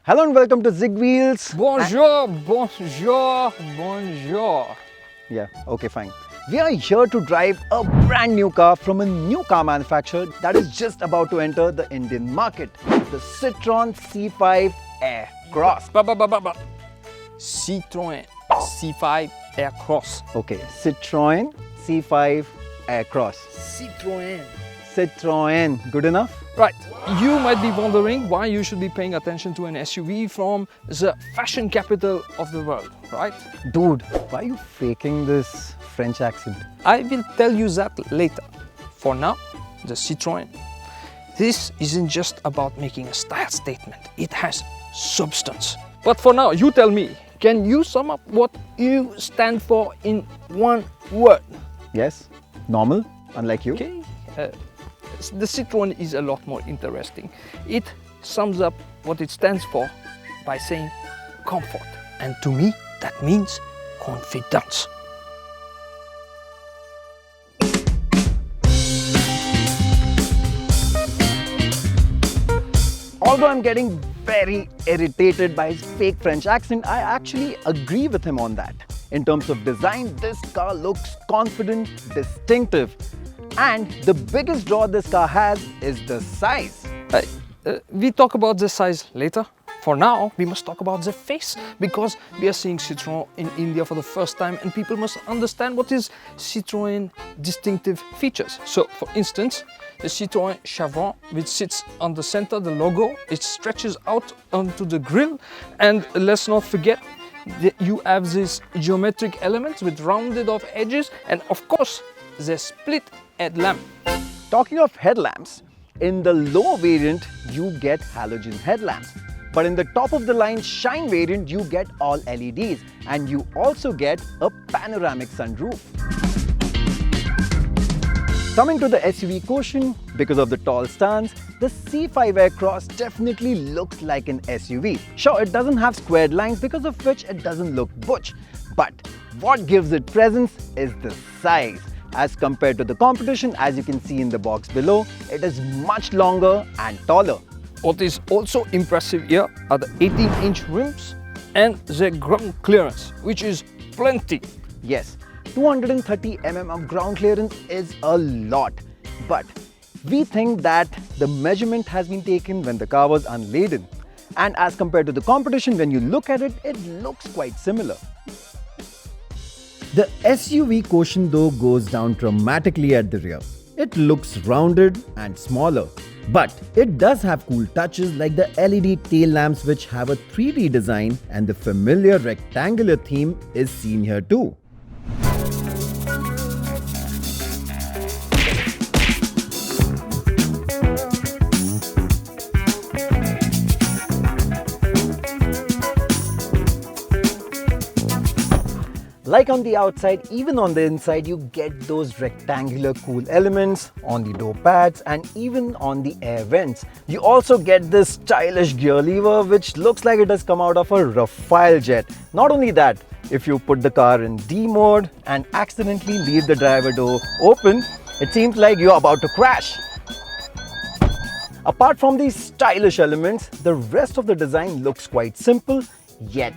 Hello and welcome to ZigWheels. Bonjour, bonjour, bonjour. Yeah, okay, fine. We are here to drive a brand new car from a new car manufacturer that is just about to enter the Indian market, the Citroen C5 Aircross. Citroen C5 Aircross. Okay, Citroen C5 Aircross. Citroen, good enough? Right, you might be wondering why you should be paying attention to an SUV from the fashion capital of the world, right? Dude, why are you faking this French accent? I will tell you that later. For now, the Citroen. This isn't just about making a style statement, it has substance. But for now, you tell me, can you sum up what you stand for in one word? Yes, normal, unlike you. Okay. The Citroen is a lot more interesting. It sums up what it stands for by saying comfort. And to me, that means confidence. Although I'm getting very irritated by his fake French accent, I actually agree with him on that. In terms of design, this car looks confident, distinctive. And the biggest draw this car has is the size. We talk about the size later. For now, we must talk about the face, because we are seeing Citroen in India for the first time and people must understand what is Citroen distinctive features. So, for instance, the Citroen Chevron, which sits on the center, the logo, it stretches out onto the grille, and let's not forget that you have these geometric elements with rounded off edges, and of course, the split headlamp. Talking of headlamps, in the low variant, you get halogen headlamps. But in the top of the line Shine variant, you get all LEDs, and you also get a panoramic sunroof. Coming to the SUV quotient, because of the tall stance, the C5 Aircross definitely looks like an SUV. Sure, it doesn't have squared lines, because of which it doesn't look butch. But what gives it presence is the size. As compared to the competition, as you can see in the box below, it is much longer and taller. What is also impressive here are the 18-inch rims and the ground clearance, which is plenty. Yes, 230 mm of ground clearance is a lot, but we think that the measurement has been taken when the car was unladen. And as compared to the competition, when you look at it, it looks quite similar. The SUV quotient though goes down dramatically at the rear. It looks rounded and smaller, but it does have cool touches like the LED tail lamps, which have a 3D design, and the familiar rectangular theme is seen here too. Like on the outside, even on the inside, you get those rectangular cool elements on the door pads and even on the air vents. You also get this stylish gear lever, which looks like it has come out of a Rafale jet. Not only that, if you put the car in D mode and accidentally leave the driver door open, it seems like you're about to crash. Apart from these stylish elements, the rest of the design looks quite simple, yet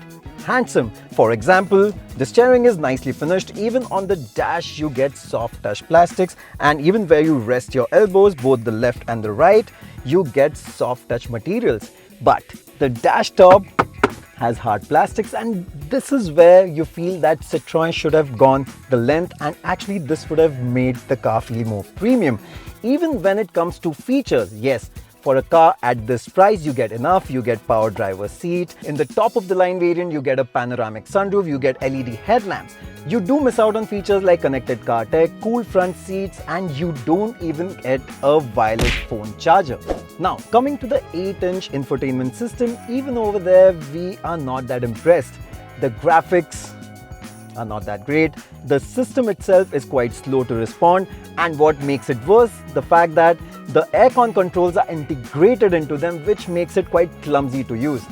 handsome. For example, the steering is nicely finished. Even on the dash, you get soft touch plastics, and even where you rest your elbows, both the left and the right, you get soft touch materials. But the dash top has hard plastics, and this is where you feel that Citroen should have gone the length, and actually this would have made the car feel more premium. Even when it comes to features, yes, for a car at this price, you get enough. You get power driver's seat. In the top of the line variant, you get a panoramic sunroof, you get LED headlamps. You do miss out on features like connected car tech, cool front seats, and you don't even get a wireless phone charger. Now, coming to the 8-inch infotainment system, even over there, we are not that impressed. The graphics are not that great. The system itself is quite slow to respond, and what makes it worse, the fact that the aircon controls are integrated into them, which makes it quite clumsy to use.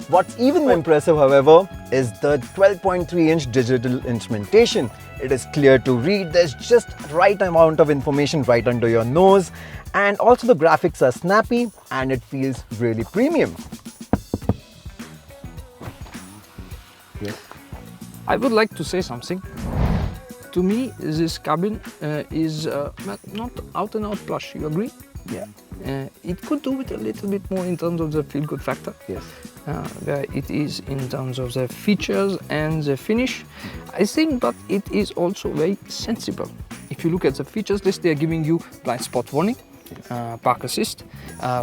What's even more impressive, however, is the 12.3-inch digital instrumentation. It is clear to read, there's just right amount of information right under your nose, and also the graphics are snappy and it feels really premium. Yes. I would like to say something. To me, this cabin is not out and out plush. You agree? Yeah. It could do with a little bit more in terms of the feel-good factor. Yes. Where it is in terms of the features and the finish. I think, but it is also very sensible. If you look at the features list, they are giving you blind spot warning, park assist,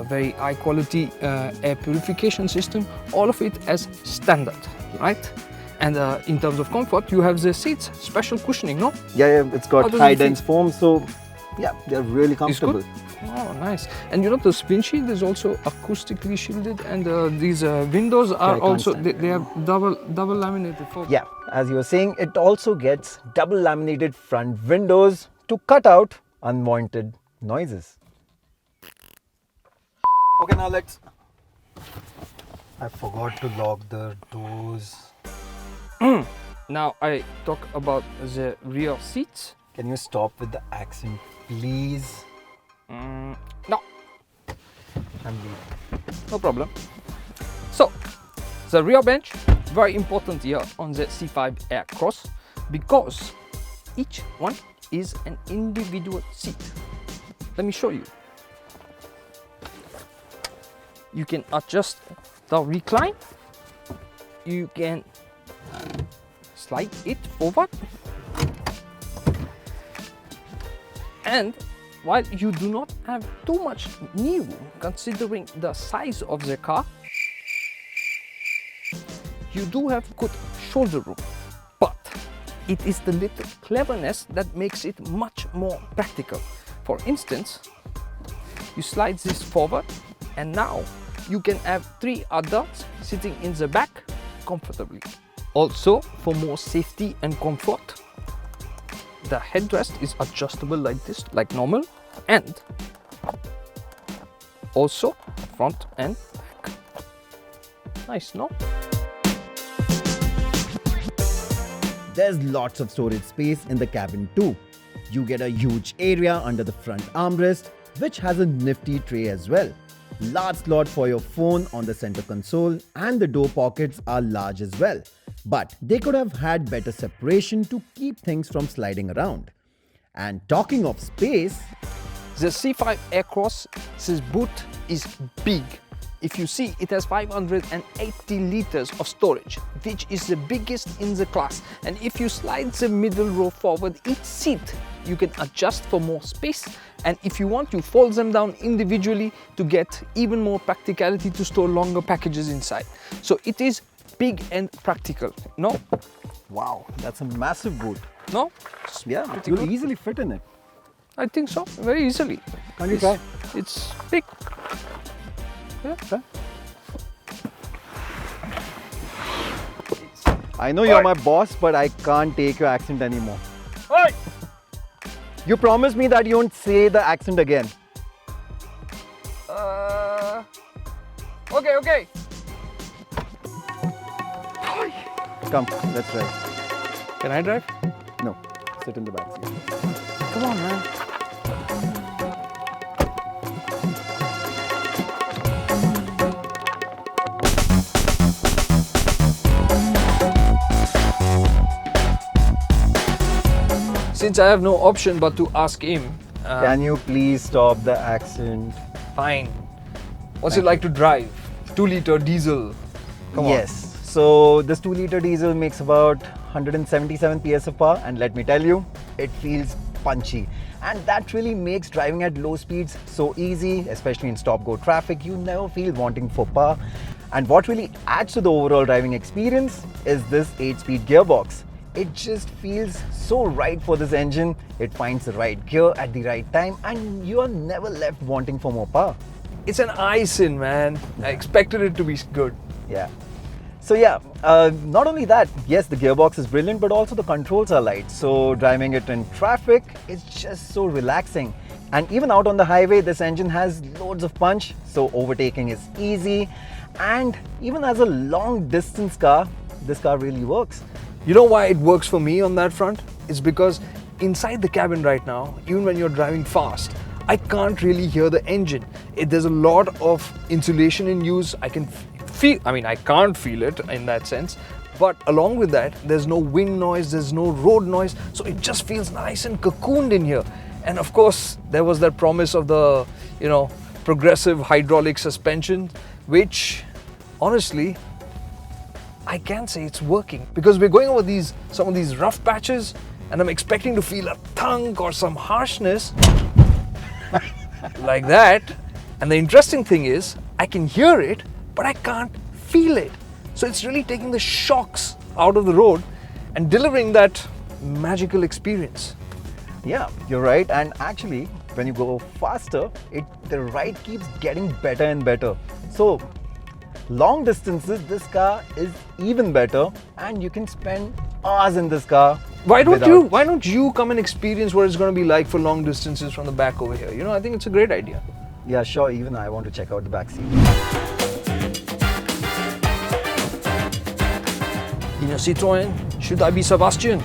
very high quality air purification system, all of it as standard, right? And in terms of comfort, you have the seats, special cushioning, no? Yeah, it's got does high it feel? dense foam, so yeah, they're really comfortable. Oh, nice. And you know, the windshield is also acoustically shielded, and these windows are I can't also, stand it. they are double laminated. Yeah, as you were saying, it also gets double laminated front windows to cut out unwanted noises. Okay, now I forgot to lock the doors. Now I talk about the rear seats. Can you stop with the accent, please? No, I'm leaving. no problem. So, the rear bench, very important here on the C5 Aircross, because each one is an individual seat. Let me show you. You can adjust the recline. You can slide it forward. And while you do not have too much knee room, considering the size of the car, you do have good shoulder room. But it is the little cleverness that makes it much more practical. For instance, you slide this forward, and now you can have 3 adults sitting in the back comfortably. Also, for more safety and comfort, the headrest is adjustable like this, like normal, and also front and back. Nice, no? There's lots of storage space in the cabin too. You get a huge area under the front armrest, which has a nifty tray as well. Large slot for your phone on the center console, and the door pockets are large as well. But they could have had better separation to keep things from sliding around. And talking of space, The C5 Aircross's boot is big. If you see, it has 580 liters of storage, which is the biggest in the class. And if you slide the middle row forward, each seat, you can adjust for more space. And if you want, you fold them down individually to get even more practicality to store longer packages inside. So it is big and practical, no? wow, that's a massive boot. No? Yeah, Pretty you'll good. easily fit in it. I think so, very easily. Can you try? It's big. Yeah. Okay. I know you're my boss, but I can't take your accent anymore. Oi! You promised me that you won't say the accent again. Okay. Come, let's drive. Can I drive? No, sit in the back seat. Come on, man. Since I have no option but to ask him, Can you please stop the accent? fine. What's it like to drive? 2-liter diesel. Come on. Yes. So this 2-liter diesel makes about 177 PS of power, and let me tell you, it feels punchy. And that really makes driving at low speeds so easy, especially in stop-go traffic. You never feel wanting for power. And what really adds to the overall driving experience is this 8-speed gearbox. It just feels so right for this engine. It finds the right gear at the right time, and you are never left wanting for more power. It's an ISIN, man. I expected it to be good. Yeah. So yeah, not only that, yes, the gearbox is brilliant, but also the controls are light. So driving it in traffic is just so relaxing. And even out on the highway, this engine has loads of punch, so overtaking is easy. And even as a long distance car, this car really works. You know why it works for me on that front? It's because inside the cabin right now, even when you're driving fast, I can't really hear the engine. There's a lot of insulation in use. I can feel, I mean, I can't feel it in that sense, But along with that, there's no wind noise, there's no road noise, so it just feels nice and cocooned in here. And of course, there was that promise of the, progressive hydraulic suspension, which honestly, I can't say it's working, because we're going over some of these rough patches, and I'm expecting to feel a thunk or some harshness like that. And the interesting thing is, I can hear it, but I can't feel it. So it's really taking the shocks out of the road and delivering that magical experience. Yeah, you're right. And actually, when you go faster, the ride keeps getting better and better. So, long distances, this car is even better, and you can spend hours in this car. Why don't you come and experience what it's going to be like for long distances from the back over here? I think it's a great idea. Yeah, sure. Even I want to check out the back seat. In a Citroen, should I be Sebastian?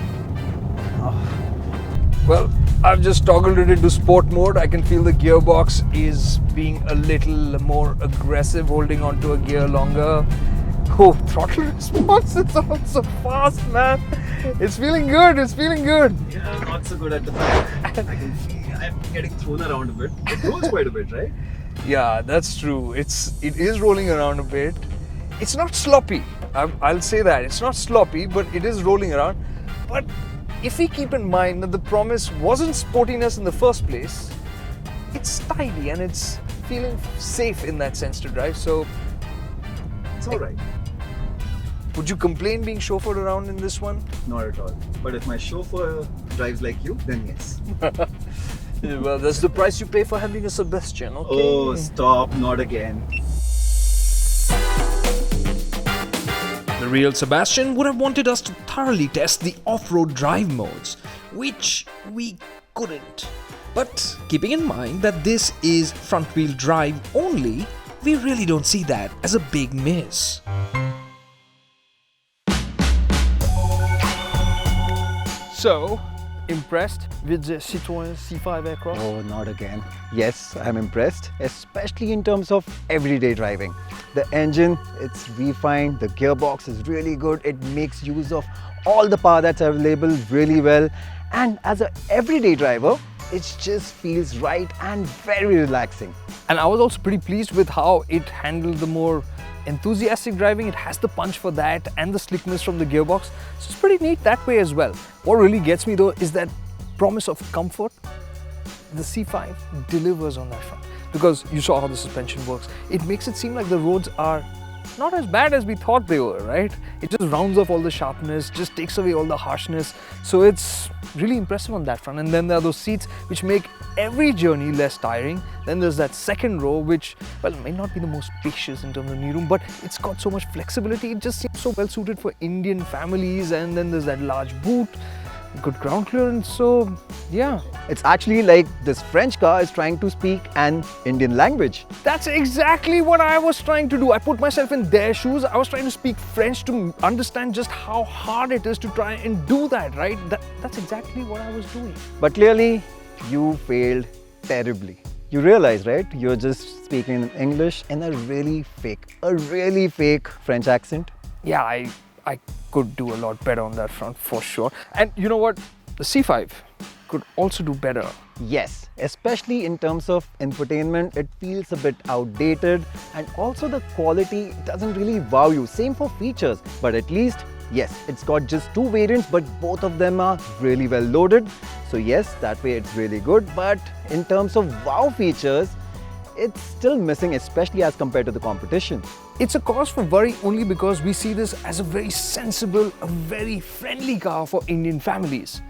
Well, I've just toggled it into sport mode. I can feel the gearbox is being a little more aggressive, holding onto a gear longer. Oh, throttle response is also fast, man. It's feeling good, Yeah, not so good at the back. I can feel I'm getting thrown around a bit. It rolls quite a bit, right? Yeah, that's true. It is rolling around a bit. It's not sloppy. I'll say that. It's not sloppy, but it is rolling around. But if we keep in mind that the promise wasn't sportiness in the first place, it's tidy and it's feeling safe in that sense to drive. So It's alright. would you complain being chauffeured around in this one? Not at all. But if my chauffeur drives like you, then yes. Well, that's the price you pay for having a Sebastian, okay? Oh, stop, not again. The real Sebastian would have wanted us to thoroughly test the off-road drive modes, which we couldn't. But keeping in mind that this is front-wheel drive only, we really don't see that as a big miss. So, impressed with the Citroen C5 Aircross? Oh, not again. Yes, I'm impressed, especially in terms of everyday driving. The engine, it's refined, the gearbox is really good, it makes use of all the power that's available really well. And as an everyday driver, it just feels right and very relaxing. And I was also pretty pleased with how it handled the more enthusiastic driving. It has the punch for that and the slickness from the gearbox. So it's pretty neat that way as well. What really gets me though is that promise of comfort. The C5 delivers on that front, because you saw how the suspension works. It makes it seem like the roads are not as bad as we thought they were, right? It just rounds off all the sharpness, just takes away all the harshness. So it's really impressive on that front. And then there are those seats which make every journey less tiring. Then there's that second row which, well, may not be the most spacious in terms of knee room, but it's got so much flexibility. It just seems so well suited for Indian families. And then there's that large boot, good ground clearance. So yeah, It's actually like this French car is trying to speak an Indian language. that's exactly what I was trying to do. I put myself in their shoes. I was trying to speak French to understand just how hard it is to try and do that, right? That's exactly what I was doing. But clearly, you failed terribly. You realize, right? You're just speaking in English in a really fake French accent. Yeah, I could do a lot better on that front for sure. And you know what? The C5 could also do better. Yes, especially in terms of infotainment, it feels a bit outdated, and also the quality doesn't really wow you. Same for features, but at least, yes, it's got just two variants, but both of them are really well loaded. So yes, that way it's really good, but in terms of wow features, it's still missing, especially as compared to the competition. It's a cause for worry only because we see this as a very sensible, a very friendly car for Indian families.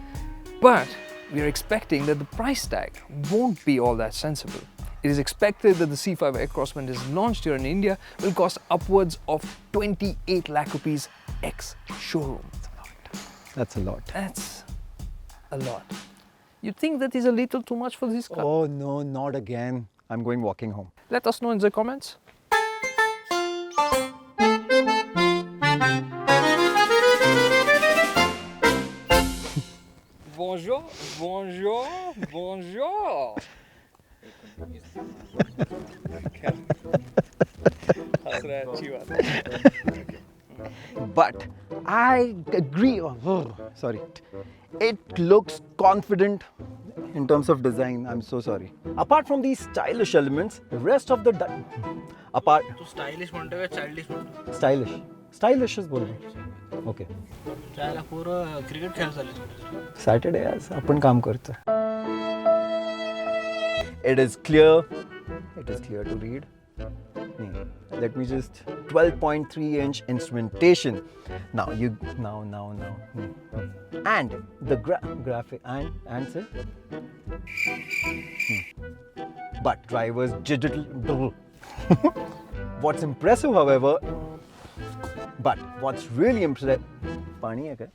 But we are expecting that the price tag won't be all that sensible. It is expected that the C5 Aircross, when it is launched here in India, will cost upwards of 28 lakh rupees ex-showroom. That's a lot. That's a lot. You think that is a little too much for this car? Oh no, not again. I'm going walking home. Let us know in the comments. Bonjour, bonjour, bonjour. But I agree. Sorry. It looks confident in terms of design. I'm so sorry. Apart from these stylish elements, the rest of the apart तू stylish म्हणतो का childish म्हणतो stylish is बोल रहे. Okay. त्याला पोरं cricket खेळ चालले Saturday आज आपण काम करतो. It is clear to read. Let me just 12.3-inch instrumentation. Now and the graphic and say but driver's digital. What's impressive, however, but what's really impressive, pani hai kya?